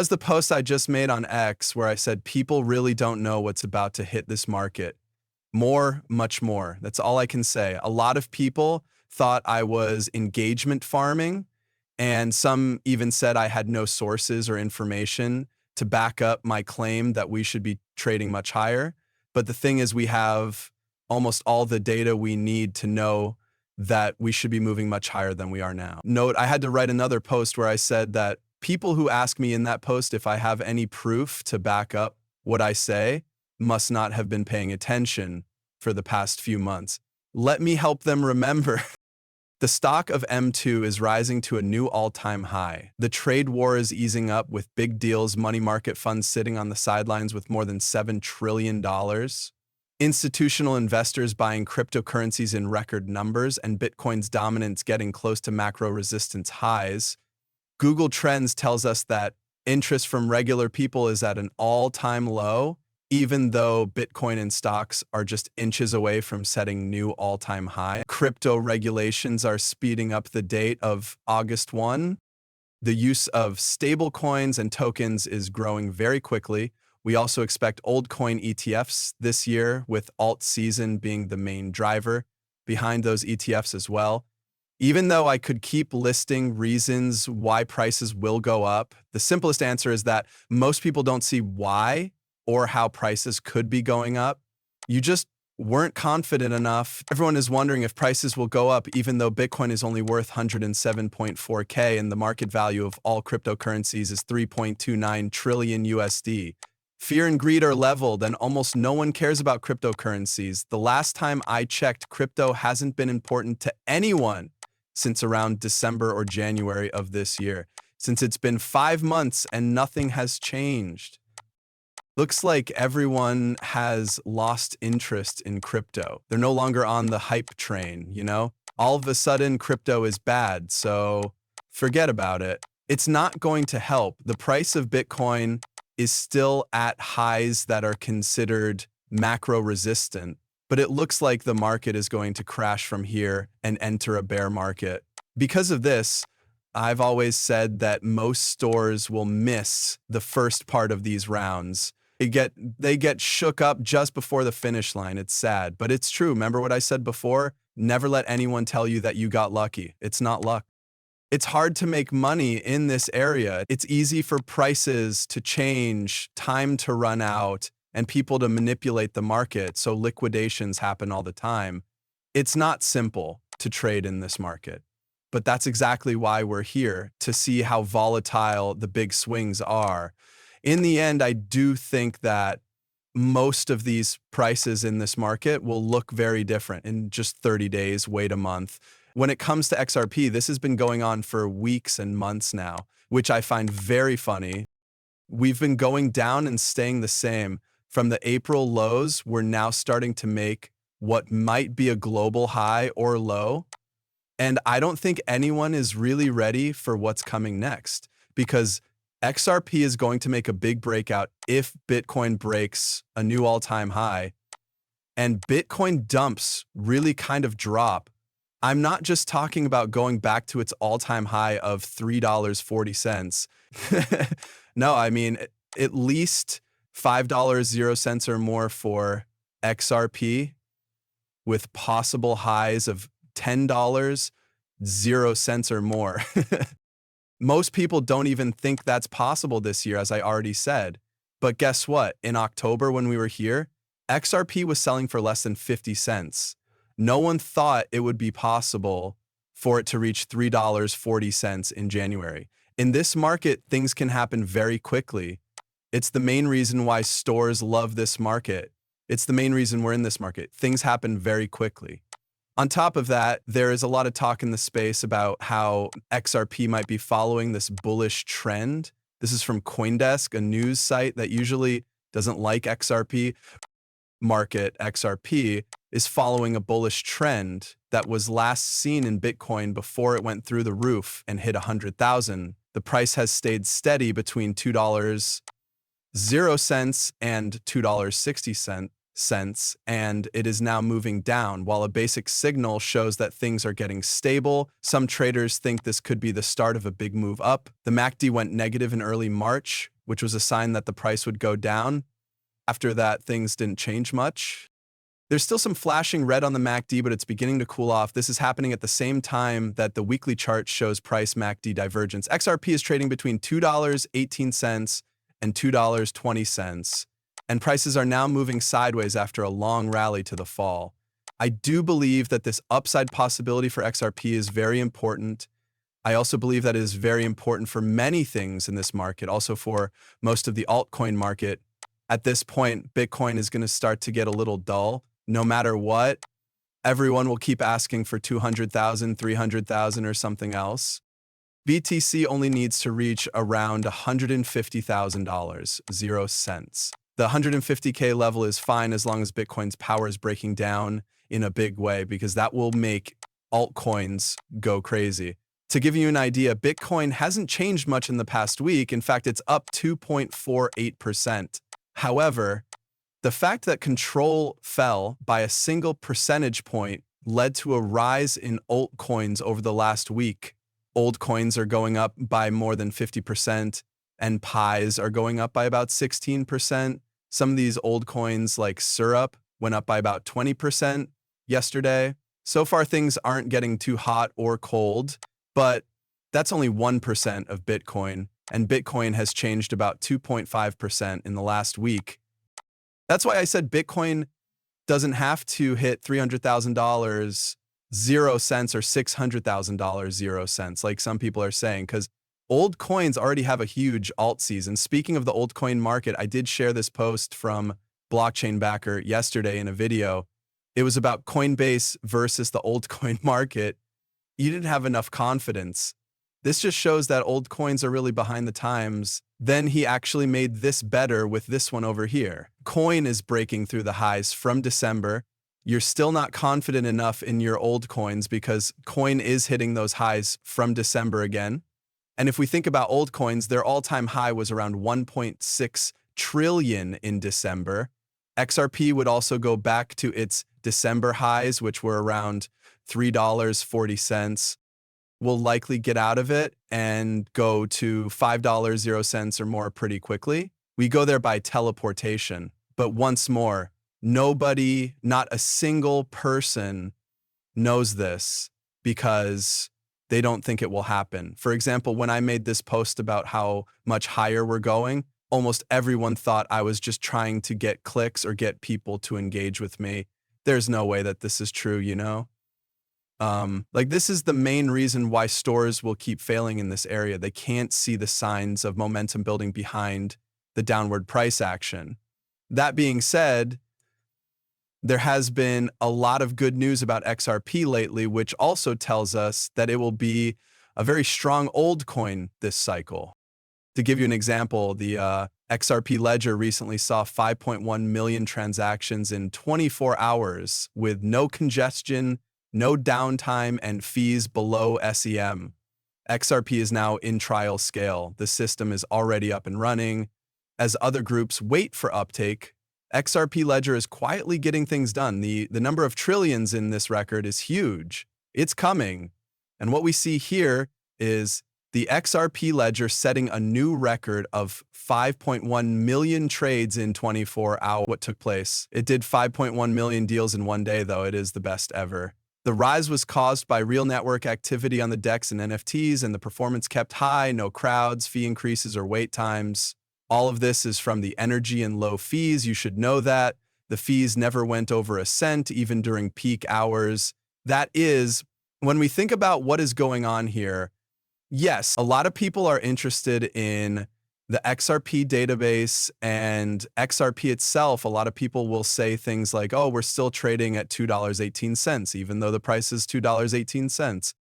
was the post I just made on X where I said people really don't know what's about to hit this market. More, much more. That's all I can say. A lot of people thought I was engagement farming, and some even said I had no sources or information to back up my claim that we should be trading much higher. But the thing is, we have almost all the data we need to know that we should be moving much higher than we are now. Note, I had to write another post where I said that people who ask me in that post if I have any proof to back up what I say must not have been paying attention for the past few months. Let me help them remember. The stock of M2 is rising to a new all-time high. The trade war is easing up with big deals, money market funds sitting on the sidelines with more than $7 trillion. Institutional investors buying cryptocurrencies in record numbers, and Bitcoin's dominance getting close to macro resistance highs. Google Trends tells us that interest from regular people is at an all-time low, even though Bitcoin and stocks are just inches away from setting new all-time high. Crypto regulations are speeding up the date of August 1. The use of stable coins and tokens is growing very quickly. We also expect old coin ETFs this year, with alt season being the main driver behind those ETFs as well. Even though I could keep listing reasons why prices will go up, the simplest answer is that most people don't see why or how prices could be going up. You just weren't confident enough. Everyone is wondering if prices will go up, even though Bitcoin is only worth 107.4K and the market value of all cryptocurrencies is 3.29 trillion USD. Fear and greed are leveled, and almost no one cares about cryptocurrencies. The last time I checked, crypto hasn't been important to anyone since around December or January of this year. Since it's been 5 months and nothing has changed. Looks like everyone has lost interest in crypto. They're no longer on the hype train, you know? All of a sudden, crypto is bad, so forget about it. It's not going to help. The price of Bitcoin is still at highs that are considered macro resistant, but it looks like the market is going to crash from here and enter a bear market. Because of this, I've always said that most stores will miss the first part of these rounds. They get shook up just before the finish line. It's sad, but it's true. Remember what I said before? Never let anyone tell you that you got lucky. It's not luck. It's hard to make money in this area. It's easy for prices to change, time to run out, and people to manipulate the market, so liquidations happen all the time. It's not simple to trade in this market, but that's exactly why we're here, to see how volatile the big swings are. In the end, I do think that most of these prices in this market will look very different in just 30 days, wait a month. When it comes to XRP, this has been going on for weeks and months now, which I find very funny. We've been going down and staying the same. From the April lows, we're now starting to make what might be a global high or low. And I don't think anyone is really ready for what's coming next, because XRP is going to make a big breakout if Bitcoin breaks a new all-time high, and Bitcoin dumps really kind of drop. I'm not just talking about going back to its all-time high of $3.40. No, I mean, at least $5.00 or more for XRP, with possible highs of $10.00 or more. Most people don't even think that's possible this year, as I already said. But guess what? In October, when we were here, XRP was selling for less than 50 cents. No one thought it would be possible for it to reach $3.40 in January. In this market, things can happen very quickly. It's the main reason why stores love this market. It's the main reason we're in this market. Things happen very quickly. On top of that, there is a lot of talk in the space about how XRP might be following this bullish trend. This is from CoinDesk, a news site that usually doesn't like XRP. Market XRP is following a bullish trend that was last seen in Bitcoin before it went through the roof and hit 100,000. The price has stayed steady between $2.00 and $2.60. cents, and it is now moving down. While a basic signal shows that things are getting stable, some traders think this could be the start of a big move up. The MACD went negative in early March, which was a sign that the price would go down. After that, things didn't change much. There's still some flashing red on the MACD, but it's beginning to cool off. This is happening at the same time that the weekly chart shows price MACD divergence. XRP is trading between $2.18 and $2.20, and prices are now moving sideways after a long rally to the fall. I do believe that this upside possibility for XRP is very important. I also believe that it is very important for many things in this market, also for most of the altcoin market. At this point, Bitcoin is going to start to get a little dull. No matter what, everyone will keep asking for 200,000, 300,000 or something else. BTC only needs to reach around $150,000, 0 cents. The 150K level is fine as long as Bitcoin's power is breaking down in a big way, because that will make altcoins go crazy. To give you an idea, Bitcoin hasn't changed much in the past week. In fact, it's up 2.48%. However, the fact that control fell by a single percentage point led to a rise in altcoins over the last week. Old coins are going up by more than 50%, and pies are going up by about 16%. Some of these old coins, like syrup, went up by about 20% yesterday. So far, things aren't getting too hot or cold, but that's only 1% of Bitcoin, and Bitcoin has changed about 2.5% in the last week. That's why I said Bitcoin doesn't have to hit $300,000, 0 cents, or $600,000, 0 cents, like some people are saying, because old coins already have a huge alt season. Speaking of the old coin market, I did share this post from Blockchain Backer yesterday in a video. It was about Coinbase versus the old coin market. You didn't have enough confidence. This just shows that old coins are really behind the times. Then he actually made this better with this one over here. Coin is breaking through the highs from December. You're still not confident enough in your old coins because Coin is hitting those highs from December again. And if we think about old coins, their all-time high was around 1.6 trillion in December. XRP would also go back to its December highs, which were around $3.40. Will likely get out of it and go to $5, 0 cents or more pretty quickly. We go there by teleportation. But once more, nobody, not a single person knows this because they don't think it will happen. For example, when I made this post about how much higher we're going, almost everyone thought I was just trying to get clicks or get people to engage with me. There's no way that this is true, you know? This is the main reason why stores will keep failing in this area. They can't see the signs of momentum building behind the downward price action. That being said, there has been a lot of good news about XRP lately, which also tells us that it will be a very strong old coin this cycle. To give you an example, the XRP ledger recently saw 5.1 million transactions in 24 hours with no congestion, no downtime, and fees below SEM. XRP is now in trial scale. The system is already up and running. As other groups wait for uptake, XRP Ledger is quietly getting things done. The number of trillions in this record is huge. It's coming. And what we see here is the XRP Ledger setting a new record of 5.1 million trades in 24 hours. What took place? It did 5.1 million deals in one day, though. It is the best ever. The rise was caused by real network activity on the DEX and NFTs, and the performance kept high, no crowds, fee increases, or wait times. All of this is from the energy and low fees. You should know that. The fees never went over a cent, even during peak hours. That is, when we think about what is going on here, yes, a lot of people are interested in the XRP database and XRP itself. A lot of people will say things like, oh, we're still trading at $2.18, even though the price is $2.18.